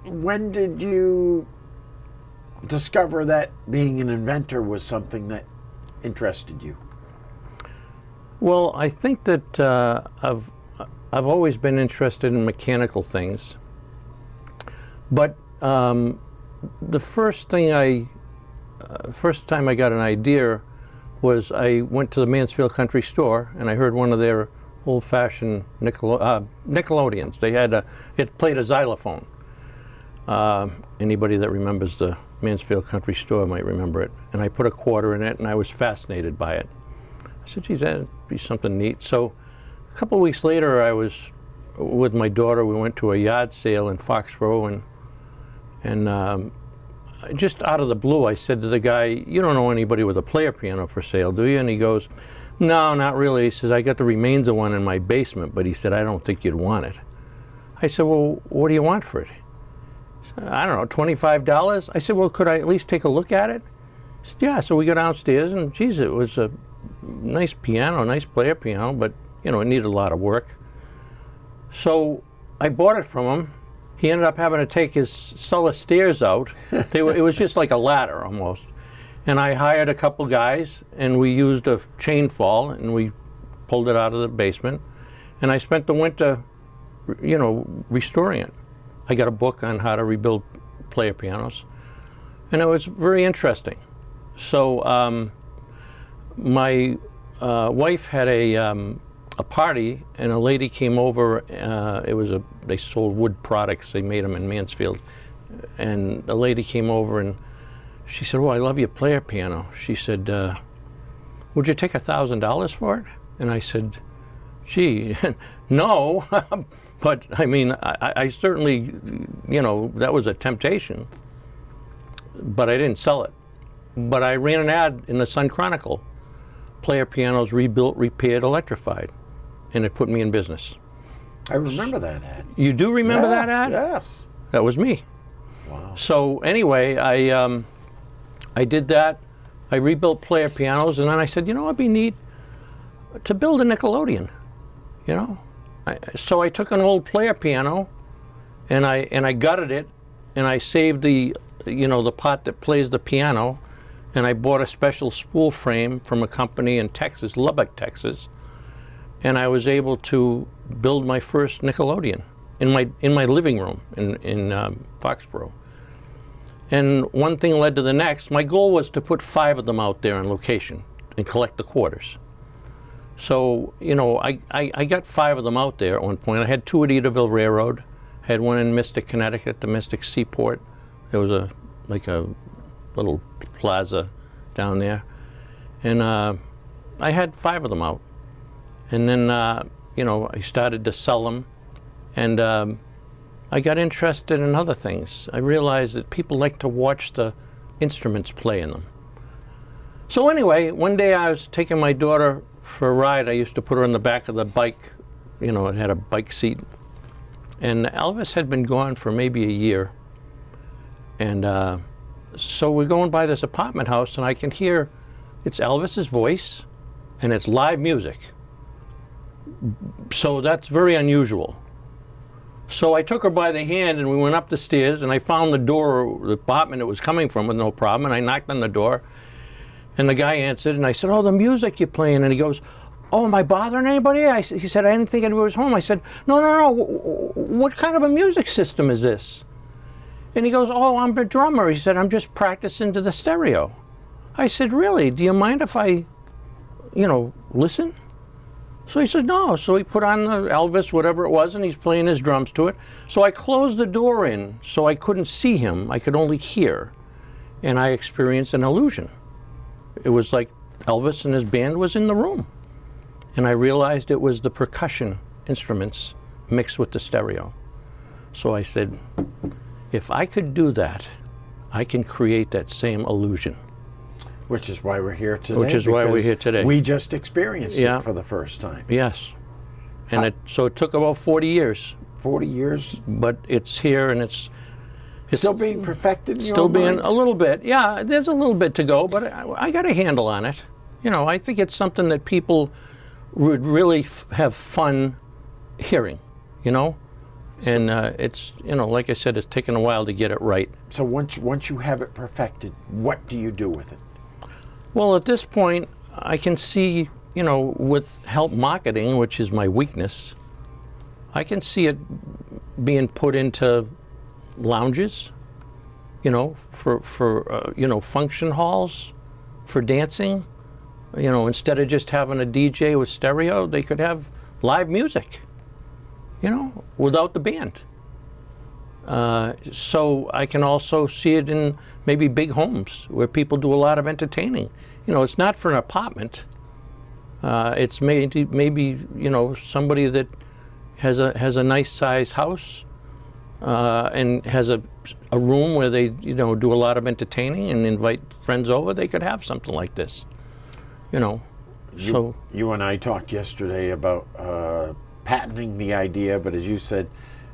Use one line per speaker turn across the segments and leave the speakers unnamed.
when did you discover that being an inventor was something that interested you?
Well, I think that I've always been interested in mechanical things, but the first time I got an idea was I went to the Mansfield Country Store and I heard one of their old-fashioned Nickelodeons. It played a xylophone. Anybody that remembers the Mansfield Country Store might remember it. And I put a quarter in it and I was fascinated by it. I said, geez, that'd be something neat. So a couple of weeks later, I was with my daughter. We went to a yard sale in Foxborough, and just out of the blue, I said to the guy, you don't know anybody with a player piano for sale, do you? And he goes, no, not really. He says, I got the remains of one in my basement, but he said, I don't think you'd want it. I said, well, what do you want for it? He said, I don't know, $25? I said, well, could I at least take a look at it? He said, yeah. So we go downstairs, and geez, it was a nice piano, nice player piano, but it needed a lot of work. So I bought it from him. He ended up having to take his cellar stairs out. It was just like a ladder almost. And I hired a couple guys, and we used a chain fall, and we pulled it out of the basement. And I spent the winter, restoring it. I got a book on how to rebuild player pianos, and it was very interesting. So my wife had a party, and a lady came over. They sold wood products. They made them in Mansfield, and a lady came over and she said, "Oh, I love your player piano." She said, "Would you take $1,000 for it?" And I said, "Gee, no." But I mean, I certainly, that was a temptation. But I didn't sell it. But I ran an ad in the Sun Chronicle: player pianos rebuilt, repaired, electrified, and it put me in business.
I remember that ad.
You do remember that ad?
Yes.
That was me.
Wow.
So anyway, I did that. I rebuilt player pianos, and then I said, it'd be neat to build a Nickelodeon. So I took an old player piano, and I gutted it, and I saved the part that plays the piano, and I bought a special spool frame from a company in Texas, Lubbock, Texas, and I was able to build my first Nickelodeon in my living room in Foxborough. And one thing led to the next. My goal was to put 5 of them out there on location and collect the quarters. So, I got 5 of them out there at one point. I had 2 at Edaville Railroad. I had one in Mystic, Connecticut, the Mystic Seaport. There was a little plaza down there. And I had 5 of them out. And then, I started to sell them. And I got interested in other things. I realized that people like to watch the instruments play in them. So anyway, one day I was taking my daughter for a ride. I used to put her in the back of the bike. It had a bike seat. And Elvis had been gone for maybe a year. And so we're going by this apartment house, and I can hear it's Elvis's voice, and it's live music. So that's very unusual. So I took her by the hand, and we went up the stairs, and I found the apartment it was coming from with no problem, and I knocked on the door, and the guy answered, and I said, "Oh, the music you're playing," and he goes, "Oh, am I bothering anybody?" He said, "I didn't think anybody was home." I said, No, what kind of a music system is this?" And he goes, "Oh, I'm a drummer." He said, "I'm just practicing to the stereo." I said, "Really? Do you mind if I, listen?" So he said, "No." So he put on the Elvis, whatever it was, and he's playing his drums to it. So I closed the door in so I couldn't see him. I could only hear. And I experienced an illusion. It was like Elvis and his band was in the room. And I realized it was the percussion instruments mixed with the stereo. So I said, if I could do that, I can create that same illusion.
Which is why we're here today.
Which is why we're here today.
We just experienced it for the first time.
Yes. And so it took about 40 years.
40 years?
But it's here, and it's
still being perfected in your
Still
own
being
mind?
a little bit. Yeah, there's a little bit to go, but I got a handle on it. I think it's something that people would really have fun hearing, And it's, like I said, it's taken a while to get it right.
So once you have it perfected, what do you do with it?
Well, at this point, I can see, with help marketing, which is my weakness, I can see it being put into lounges, for function halls, for dancing. Instead of just having a DJ with stereo, they could have live music, without the band. So I can also see it in maybe big homes where people do a lot of entertaining. It's not for an apartment. It's maybe somebody that has a nice size house and has a room where they do a lot of entertaining and invite friends over. They could have something like this. So
you and I talked yesterday about patenting the idea, but as you said,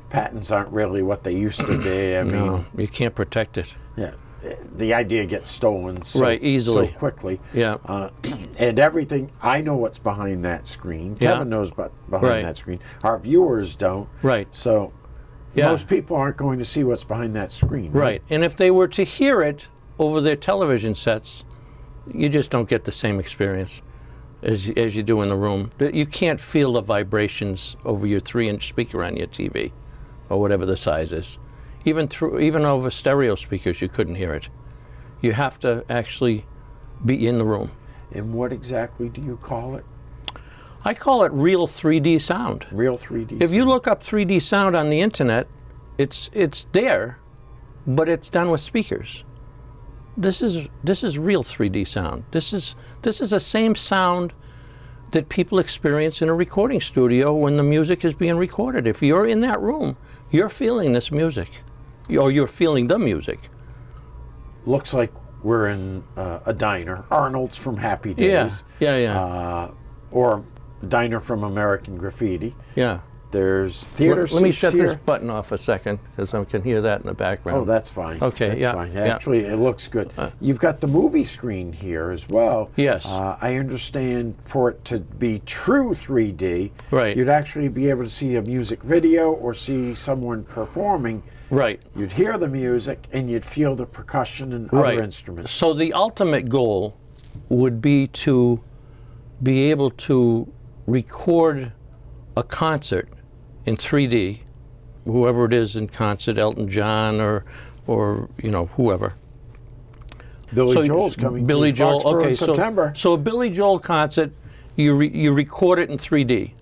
patents aren't really what they used to be. I mean,
you can't protect it.
Yeah, the idea gets stolen
easily,
so quickly.
Yeah,
and everything. I know what's behind that screen.
Yeah.
Kevin knows behind that screen. Our viewers don't.
Right.
So most people aren't going to see what's behind that screen.
Right. And if they were to hear it over their television sets, you just don't get the same experience as you do in the room. You can't feel the vibrations over your 3-inch speaker on your TV, or whatever the size is. Even over stereo speakers, you couldn't hear it. You have to actually be in the room.
And what exactly do you call it?
I call it real 3D sound.
Real 3D.
If you look up 3D sound on the internet, it's there, but it's done with speakers. This is real 3D sound. This is the same sound that people experience in a recording studio when the music is being recorded. If you're in that room, you're feeling this music, or you're feeling the music.
Looks like we're in a diner. Arnold's from Happy Days.
Yeah.
Or Diner from American Graffiti.
Yeah.
There's theater
Let me
seats
shut
here.
this button off a second, because I can hear that in the background.
Oh, that's fine.
Okay,
that's
yeah,
fine.
yeah.
Actually, it looks good. You've got the movie screen here as well.
Yes.
I understand for it to be true 3D,
Right.
you'd actually be able to see a music video or see someone performing.
Right.
You'd hear the music and you'd feel the percussion and other instruments.
So the ultimate goal would be to be able to record a concert in 3D, whoever it is in concert, Elton John or whoever.
Billy Joel's coming
Billy
to
Joel,
Foxborough
okay,
in September.
So a Billy Joel concert, you record it in 3D.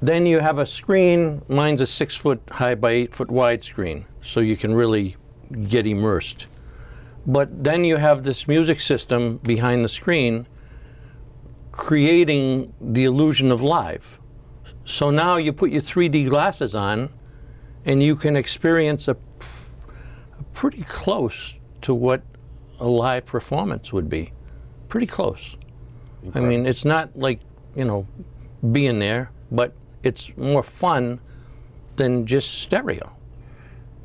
Then you have a screen. Mine's a 6 foot high by 8 foot wide screen, so you can really get immersed. But then you have this music system behind the screen creating the illusion of live. So now you put your 3D glasses on and you can experience a pretty close to what a live performance would be. Pretty close. Incredible. I mean, it's not like, being there, but it's more fun than just stereo.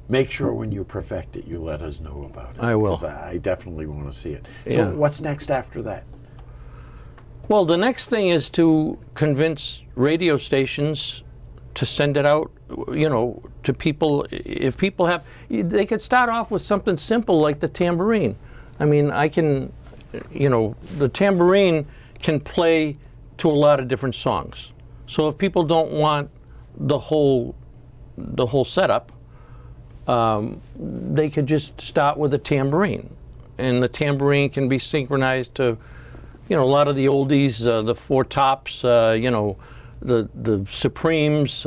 Make sure when you perfect it, you let us know about it.
I will.
'Cause I definitely want to see it. So what's next after that?
Well, the next thing is to convince radio stations to send it out, to people. If people they could start off with something simple like the tambourine. I mean, the tambourine can play to a lot of different songs. So if people don't want the whole setup, they could just start with a tambourine, and the tambourine can be synchronized to, a lot of the oldies, the Four Tops, the Supremes,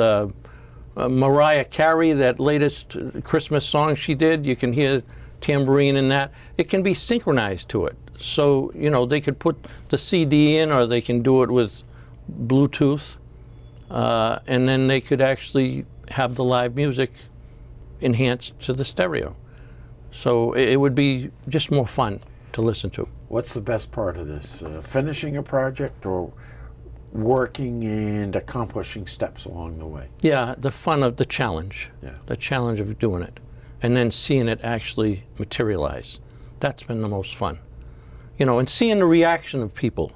Mariah Carey, that latest Christmas song she did. You can hear tambourine in that. It can be synchronized to it. So, they could put the CD in, or they can do it with Bluetooth, and then they could actually have the live music enhanced to the stereo. So it would be just more fun to listen to.
What's the best part of this? Finishing a project or working and accomplishing steps along the way?
Yeah, the fun of the challenge.
Yeah.
The challenge of doing it. And then seeing it actually materialize. That's been the most fun. And seeing the reaction of people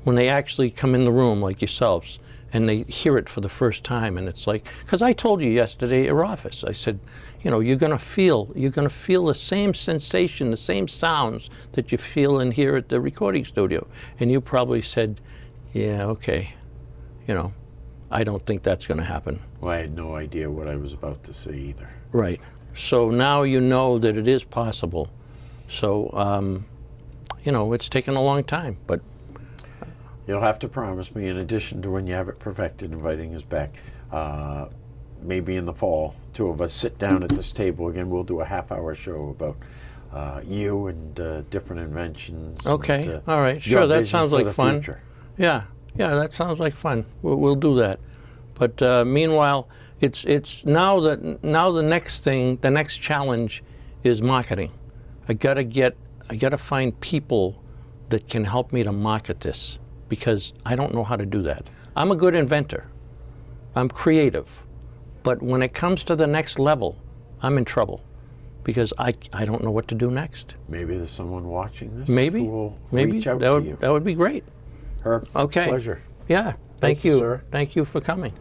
when they actually come in the room like yourselves and they hear it for the first time, and it's like, because I told you yesterday at your office, I said, you know, you're gonna feel the same sensation, the same sounds that you feel in here at the recording studio. And you probably said, yeah, okay, you know, I don't think that's gonna happen.
Well, I had no idea what I was about to say either.
Right. So now you know that it is possible. So, you know, it's taken a long time, but
you'll have to promise me, in addition to when you have it perfected, inviting us back, maybe in the fall, two of us sit down at this table again. We'll do a half-hour show about you and different inventions.
okay,
and,
all right, sure, that sounds like fun.
Future.
Yeah, that sounds like fun. We'll do that. But meanwhile, it's now the next challenge is marketing. I gotta find people that can help me to market this, because I don't know how to do that. I'm a good inventor. I'm creative. But when it comes to the next level, I'm in trouble, because I don't know what to do next.
Maybe there's someone watching this
Maybe.
who will
Maybe.
reach out to you.
That would be great.
Herb,
Okay.
pleasure.
Yeah.
Thank you,
you.
sir.
Thank you for coming.